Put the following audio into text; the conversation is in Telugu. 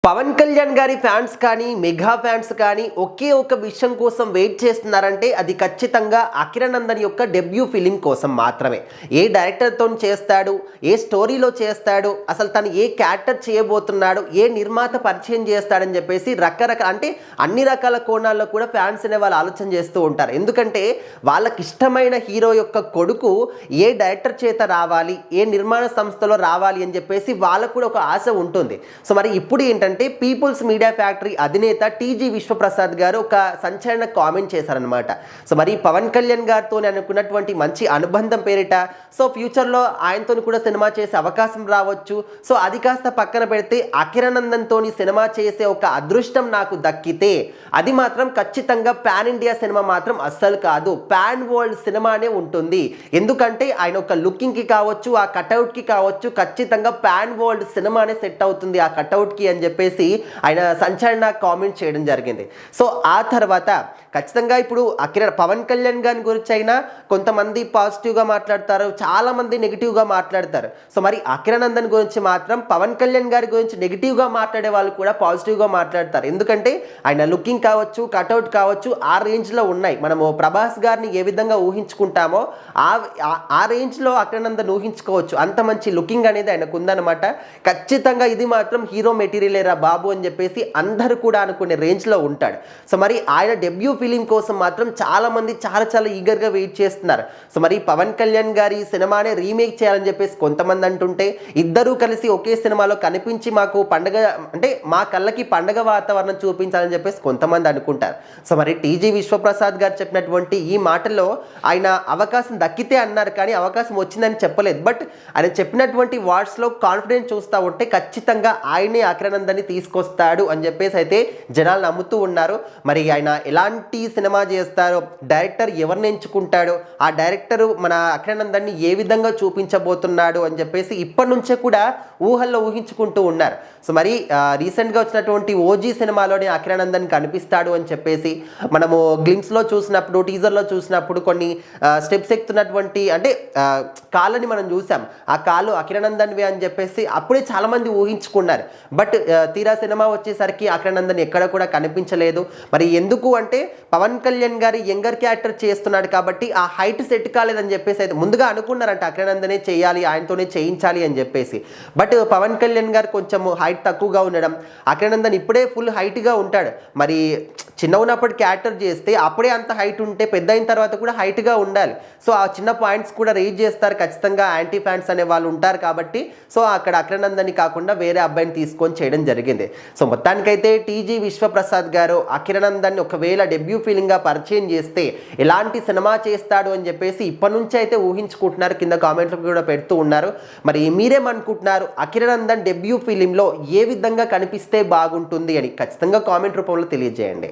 పవన్ కళ్యాణ్ గారి ఫ్యాన్స్ కానీ మెగా ఫ్యాన్స్ కానీ ఒకే ఒక విషయం కోసం వెయిట్ చేస్తున్నారంటే అది ఖచ్చితంగా అఖిరానందన్ యొక్క డెబ్యూ ఫిలిం కోసం మాత్రమే. ఏ డైరెక్టర్తో చేస్తాడు, ఏ స్టోరీలో చేస్తాడు, అసలు తను ఏ క్యారెక్టర్ చేయబోతున్నాడు, ఏ నిర్మాత పరిచయం చేస్తాడని చెప్పేసి రకరకాల అంటే అన్ని రకాల కోణాల్లో కూడా ఫ్యాన్స్ అనే వాళ్ళు ఆలోచన చేస్తూ ఉంటారు. ఎందుకంటే వాళ్ళకి ఇష్టమైన హీరో యొక్క కొడుకు ఏ డైరెక్టర్ చేత రావాలి, ఏ నిర్మాణ సంస్థలో రావాలి అని చెప్పేసి వాళ్ళకు కూడా ఒక ఆశ ఉంటుంది. సో మరి ఇప్పుడు ఏంటంటే పీపుల్స్ మీడియా ఫ్యాక్టరీ అధినేత టీజీ విశ్వప్రసాద్ గారు ఒక సంచలన కామెంట్ చేశారనమాట. సో మరి పవన్ కళ్యాణ్ గారితో అనుకున్నటువంటి మంచి అనుబంధం పేరిట సో ఫ్యూచర్లో ఆయనతో కూడా సినిమా చేసే అవకాశం రావచ్చు. సో అది కాస్త పక్కన పెడితే అఖిరానందన్తో సినిమా చేసే ఒక అదృష్టం నాకు దక్కితే అది మాత్రం ఖచ్చితంగా పాన్ ఇండియా సినిమా మాత్రం అస్సలు కాదు, పాన్ వరల్డ్ సినిమానే ఉంటుంది. ఎందుకంటే ఆయన ఒక లుకింగ్కి కావచ్చు, ఆ కటౌట్కి కావచ్చు, ఖచ్చితంగా పాన్ వరల్డ్ సినిమానే సెట్ అవుతుంది ఆ కటౌట్కి అని చెప్పేసి ఆయన సంచలన కామెంట్ చేయడం జరిగింది. సో ఆ తర్వాత ఖచ్చితంగా ఇప్పుడు పవన్ కళ్యాణ్ గారి గురించి అయినా కొంతమంది పాజిటివ్గా మాట్లాడతారు, చాలామంది నెగిటివ్గా మాట్లాడతారు. సో మరి అఖిరానందన్ గురించి మాత్రం పవన్ కళ్యాణ్ గారి గురించి నెగిటివ్గా మాట్లాడే వాళ్ళు కూడా పాజిటివ్గా మాట్లాడతారు. ఎందుకంటే ఆయన లుకింగ్ కావచ్చు, కటౌట్ కావచ్చు ఆ రేంజ్లో ఉన్నాయి. మనము ప్రభాస్ గారిని ఏ విధంగా ఊహించుకుంటామో ఆ రేంజ్లో అఖిరానందన్ ఊహించుకోవచ్చు. అంత మంచి లుకింగ్ అనేది ఆయనకు ఉందన్నమాట. ఖచ్చితంగా ఇది మాత్రం హీరో మెటీరియలేరా బాబు అని చెప్పేసి అందరూ కూడా అనుకునే రేంజ్లో ఉంటాడు. సో మరి ఆయన డెబ్యూ ఫిలిం కోసం మాత్రం చాలామంది చాలా ఈగర్గా వెయిట్ చేస్తున్నారు. సో మరి పవన్ కళ్యాణ్ గారి సినిమానే రీమేక్ చేయాలని చెప్పేసి కొంతమంది అంటుంటే, ఇద్దరూ కలిసి ఒకే సినిమాలో కనిపించి మాకు పండగ అంటే మా కళ్ళకి పండగ వాతావరణం చూపించాలని చెప్పేసి కొంతమంది అనుకుంటారు. సో మరి టీజీ విశ్వప్రసాద్ గారు చెప్పినటువంటి ఈ మాటల్లో ఆయన అవకాశం దక్కితే అన్నారు కానీ అవకాశం వచ్చిందని చెప్పలేదు. బట్ ఆయన చెప్పినటువంటి వర్డ్స్లో కాన్ఫిడెన్స్ చూస్తూ ఉంటే ఖచ్చితంగా ఆయనే అఖిరానందన్ని తీసుకొస్తాడు అని చెప్పేసి అయితే జనాలు నమ్ముతూ ఉన్నారు. మరి ఆయన ఎలాంటి సినిమా చేస్తారో, డైరెక్టర్ ఎవరిని ఎంచుకుంటాడో, ఆ డైరెక్టర్ మన అఖిరానందన్ని ఏ విధంగా చూపించబోతున్నాడు అని చెప్పేసి ఇప్పటి నుంచే కూడా ఊహల్లో ఊహించుకుంటూ ఉన్నారు. సో మరి రీసెంట్గా వచ్చినటువంటి ఓజీ సినిమాలోనే అఖిరానందన్ కనిపిస్తాడు అని చెప్పేసి మనము గ్లిమ్స్లో చూసినప్పుడు, టీజర్లో చూసినప్పుడు కొన్ని స్టెప్స్ ఎక్కుతున్నటువంటి అంటే కాళ్ళని మనం చూసాం. ఆ కాళ్ళు అఖిరానందన్వే అని చెప్పేసి అప్పుడే చాలామంది ఊహించుకున్నారు. బట్ తీరా సినిమా వచ్చేసరికి అఖిరానందన్ ఎక్కడ కూడా కనిపించలేదు. మరి ఎందుకు అంటే పవన్ కళ్యాణ్ గారి యంగర్ క్యారెక్టర్ చేస్తున్నాడు కాబట్టి ఆ హైట్ సెట్ కాలేదని చెప్పేసి అయితే ముందుగా అనుకున్నారంట అఖిరానందనే చేయాలి, ఆయనతోనే చేయించాలి అని చెప్పేసి. బట్ పవన్ కళ్యాణ్ గారు కొంచెం హైట్ తక్కువగా ఉండడం, అఖిరానందన్ ఇప్పుడే ఫుల్ హైట్గా ఉంటాడు. మరి చిన్న ఉన్నప్పుడు క్యారెక్టర్ చేస్తే అప్పుడే అంత హైట్ ఉంటే పెద్ద అయిన తర్వాత కూడా హైట్గా ఉండాలి. సో ఆ చిన్న పాయింట్స్ కూడా రేజ్ చేస్తారు ఖచ్చితంగా యాంటీ ఫ్యాన్స్ అనే వాళ్ళు ఉంటారు కాబట్టి. సో అక్కడ అఖిరానందన్ని కాకుండా వేరే అబ్బాయిని తీసుకొని చేయడం జరిగింది. సో మొత్తానికైతే టీజీ విశ్వప్రసాద్ గారు అఖిరానందన్ని ఒకవేళ డెబ్యూ ఫిలింగా పరిచయం చేస్తే ఎలాంటి సినిమా చేస్తాడు అని చెప్పేసి ఇప్పటి నుంచి అయితే ఊహించుకుంటున్నారు. కింద కామెంట్లు కూడా పెడుతూ ఉన్నారు. మరి మీరేమనుకుంటున్నారు, అఖిరానందన్ డెబ్యూ ఫిలింలో ఏ విధంగా కనిపిస్తే బాగుంటుంది అని ఖచ్చితంగా కామెంట్ రూపంలో తెలియజేయండి.